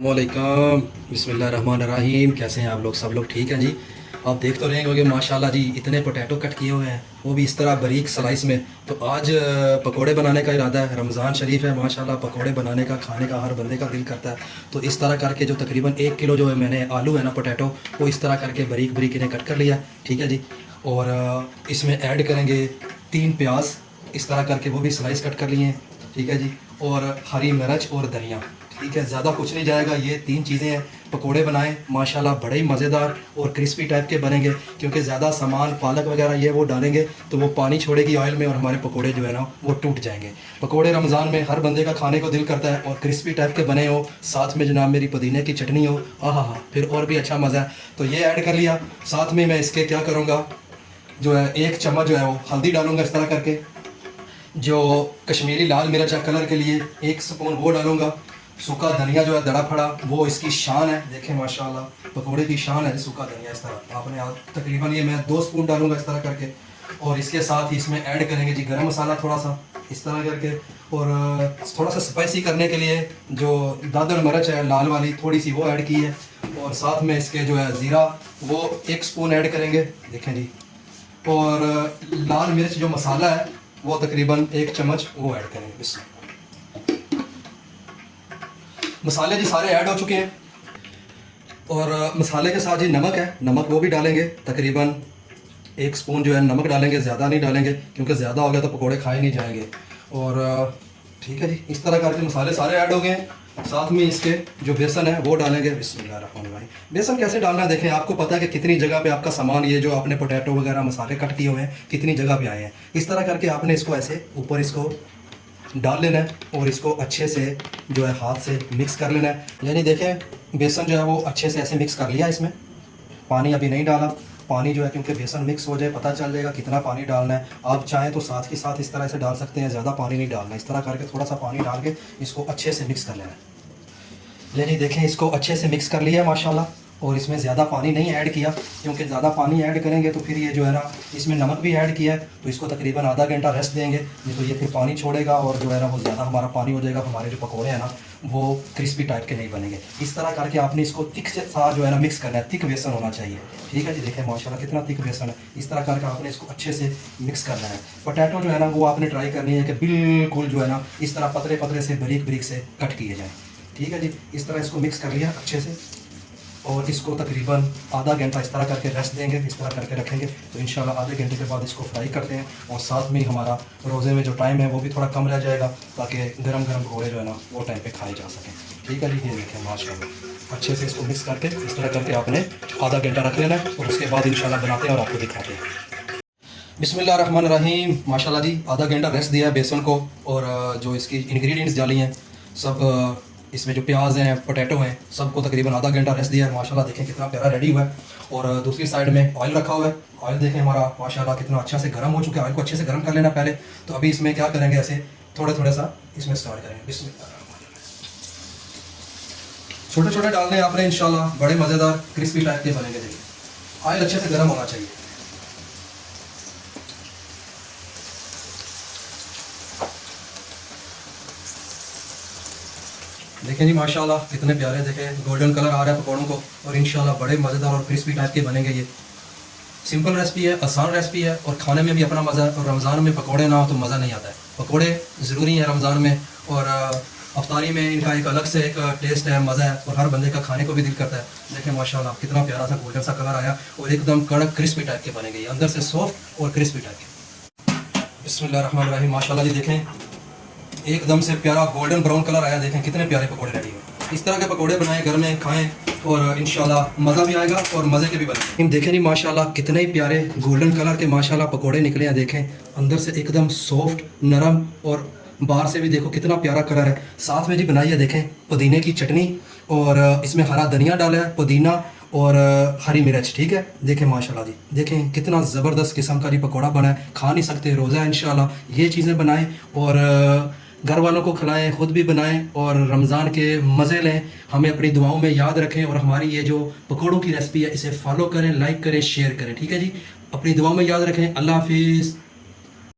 वालेकुम। बिस्मिल्लाह रहमान रहीम। कैसे हैं आप लोग? सब लोग ठीक हैं जी। आप देख तो रहे होंगे माशाल्लाह जी, इतने पोटैटो कट किए हुए हैं, वो भी इस तरह बारीक स्लाइस में। तो आज पकोड़े बनाने का इरादा है। रमज़ान शरीफ है माशाल्लाह, पकोड़े बनाने का, खाने का हर बंदे का दिल करता है। तो इस तरह करके जो तकरीबन 1 किलो जो है मैंने आलू है ना, पोटैटो, वो इस तरह करके बारीक बारीक इन्हें कट कर लिया। ठीक है जी। और इसमें ऐड करेंगे 3 प्याज, इस तरह करके वो भी स्लाइस कट कर लिए हैं। ठीक है जी। और हरी मिर्च और धनिया। ठीक है, ज़्यादा कुछ नहीं जाएगा, ये 3 चीज़ें हैं। पकोड़े बनाएं माशाल्लाह, बड़े ही मज़ेदार और क्रिस्पी टाइप के बनेंगे, क्योंकि ज़्यादा सामान पालक वगैरह ये वो डालेंगे तो वो पानी छोड़ेगी ऑयल में और हमारे पकोड़े जो है ना वो टूट जाएंगे। पकोड़े रमज़ान में हर बंदे का खाने को दिल करता है, और क्रिस्पी टाइप के बने हो, साथ में जनाब मेरी पुदीने की चटनी हो, आहा हा, फिर और भी अच्छा मज़ा है। तो ये ऐड कर लिया। साथ में मैं इसके क्या करूँगा, जो है 1 चम्मच जो है वो हल्दी डालूँगा इस तरह करके। जो कश्मीरी लाल मिर्च है कलर के लिए 1 स्पून वो डालूँगा। सूखा धनिया जो है दड़ा फड़ा, वो इसकी शान है। देखें माशाल्लाह, पकोड़े की शान है सूखा धनिया। इस तरह आपने तकरीबन ये मैं 2 स्पून डालूंगा इस तरह करके। और इसके साथ ही इसमें ऐड करेंगे जी गरम मसाला थोड़ा सा इस तरह करके। और थोड़ा सा स्पाइसी करने के लिए जो दादर मिर्च है लाल वाली, थोड़ी सी वो ऐड की है। और साथ में इसके जो है ज़ीरा, वो 1 स्पून ऐड करेंगे। देखें जी। और लाल मिर्च जो मसाला है वो तकरीबन 1 चम्मच वो ऐड करेंगे। इस मसाले जी सारे ऐड हो चुके हैं। और मसाले के साथ जी नमक है, नमक वो भी डालेंगे। तकरीबन 1 स्पून जो है नमक डालेंगे, ज़्यादा नहीं डालेंगे क्योंकि ज़्यादा हो गया तो पकोड़े खाए नहीं जाएंगे। और ठीक है जी, इस तरह करके मसाले सारे ऐड हो गए हैं। साथ में इसके जो बेसन है वो डालेंगे। बिस्मिल्लाहिर्रहमानिर्रहीम। बेसन कैसे डालना है देखें, आपको पता है कि कितनी जगह पे आपका सामान, ये जो आपने पोटैटो वगैरह मसाले कट किए हुए हैं, कितनी जगह पे आए हैं। इस तरह करके आपने इसको ऐसे ऊपर इसको डाल लेना है और इसको अच्छे से जो है हाथ से मिक्स कर लेना है। यानी देखें बेसन जो है वो अच्छे से ऐसे मिक्स कर लिया। इसमें पानी अभी नहीं डाला। पानी जो है क्योंकि बेसन मिक्स हो जाए पता चल जाएगा कितना पानी डालना है। आप चाहें तो साथ ही साथ इस तरह से डाल सकते हैं, ज़्यादा पानी नहीं डालना। इस तरह करके थोड़ा सा पानी डाल के इसको अच्छे से मिक्स कर लेना है। यानी देखें इसको अच्छे से मिक्स कर लिया है माशाल्लाह। और इसमें ज़्यादा पानी नहीं ऐड किया, क्योंकि ज़्यादा पानी ऐड करेंगे तो फिर ये जो है ना, इसमें नमक भी ऐड किया है तो इसको तकरीबन आधा घंटा रेस्ट देंगे। नहीं तो ये फिर पानी छोड़ेगा और जो है ना वो ज़्यादा हमारा पानी हो जाएगा। हमारे जो पकोड़े हैं ना वो क्रिस्पी टाइप के नहीं बनेंगे। इस तरह करके आपने इसको थिक से साथ जो है ना मिक्स करना है। थिक बेसन होना चाहिए। ठीक है जी। देखें माशाल्लाह कितना थिक बेसन है। इस तरह करके आपने इसको अच्छे से मिक्स करना है। पोटैटो जो है ना वो आपने ट्राई करनी है कि बिल्कुल जो है ना इस तरह पतले पतले से बारीक बारीक से कट किए जाएँ। ठीक है जी। इस तरह इसको मिक्स कर लिया अच्छे से और इसको तकरीबन आधा घंटा इस तरह करके रेस्ट देंगे। इस तरह करके रखेंगे तो इंशाल्लाह आधे घंटे के बाद इसको फ्राई करते हैं। और साथ में हमारा रोज़े में जो टाइम है वो भी थोड़ा कम रह जाएगा, ताकि गरम गरम पकौड़े जो है ना वो टाइम पे खाए जा सकें। ठीक है जी। ये देखें माशाल्लाह अच्छे से इसको मिक्स करके इस तरह करके आपने आधा घंटा रख लेना है और उसके बाद इंशाल्लाह बनाते हैं और आपको दिखाते हैं। बिस्मिल्लाहिर्रहमानिर्रहीम। माशाल्लाह जी आधा घंटा रेस्ट दिया है बेसन को। और जो इसकी इंग्रेडिएंट्स डाली हैं सब, इसमें जो प्याज हैं, पोटैटो हैं, सबको तकरीबन आधा घंटा रेस्ट दिया है। माशाल्लाह देखें कितना प्यारा रेडी हुआ है। और दूसरी साइड में ऑयल रखा हुआ है। ऑयल देखें हमारा माशाल्लाह कितना अच्छा से गर्म हो चुका है। ऑयल को अच्छे से गर्म कर लेना पहले। तो अभी इसमें क्या करेंगे, ऐसे थोड़े थोड़े सा इसमें स्टार्ट करेंगे। बिस्मिल्लाह। छोटे छोटे डालने आपने, इंशाल्लाह बड़े मज़ेदार क्रिस्पी टाइप के बनेंगे। देखिए ऑयल अच्छे से गर्म होना चाहिए। देखें जी माशाल्लाह कितने प्यारे, देखें गोल्डन कलर आ रहा है पकौड़ों को। और इंशाल्लाह बड़े मज़ेदार और क्रिस्पी टाइप के बनेंगे। ये सिंपल रेसिपी है, आसान रेसिपी है और खाने में भी अपना मज़ा है। और रमज़ान में पकौड़े ना हो तो मज़ा नहीं आता है। पकौड़े ज़रूरी हैं रमज़ान में। और अफ्तारी में इनका एक अलग से एक टेस्ट है, मज़ा है और हर बंदे का खाने को भी दिल करता है। देखें माशाल्लाह कितना प्यारा सा गोल्डन सा कलर आया और एकदम कड़क क्रिस्पी टाइप के बनेंगे। ये अंदर से सॉफ्ट और क्रिस्पी टाइप के। बिस्मिल्लाहिर्रहमानिर्रहीम। माशाल्लाह जी देखें एकदम से प्यारा गोल्डन ब्राउन कलर आया। देखें कितने प्यारे पकोड़े रेडी हुए। इस तरह के पकोड़े बनाएं, घर में खाएं और इंशाल्लाह मज़ा भी आएगा और मज़े के भी बनेंगे। देखें जी माशाल्लाह कितने ही प्यारे गोल्डन कलर के माशाल्लाह पकोड़े निकले हैं। देखें अंदर से एकदम सॉफ्ट नरम और बाहर से भी देखो कितना प्यारा कलर है। साथ में जी बनाई है देखें पुदीने की चटनी और इसमें हरा धनिया डाला है, पुदीना और हरी मिर्च। ठीक है। देखें माशाल्लाह जी, देखें कितना ज़बरदस्त किस्म का जी पकौड़ा बना है। खा नहीं सकते, रोज़ा है इंशाल्लाह ये चीज़ें बनाएं और घर वालों को खिलाएं, ख़ुद भी बनाएं और रमज़ान के मज़े लें। हमें अपनी दुआओं में याद रखें और हमारी ये जो पकौड़ों की रेसिपी है इसे फॉलो करें, लाइक करें, शेयर करें। ठीक है जी। अपनी दुआओं में याद रखें। अल्लाह हाफिज़।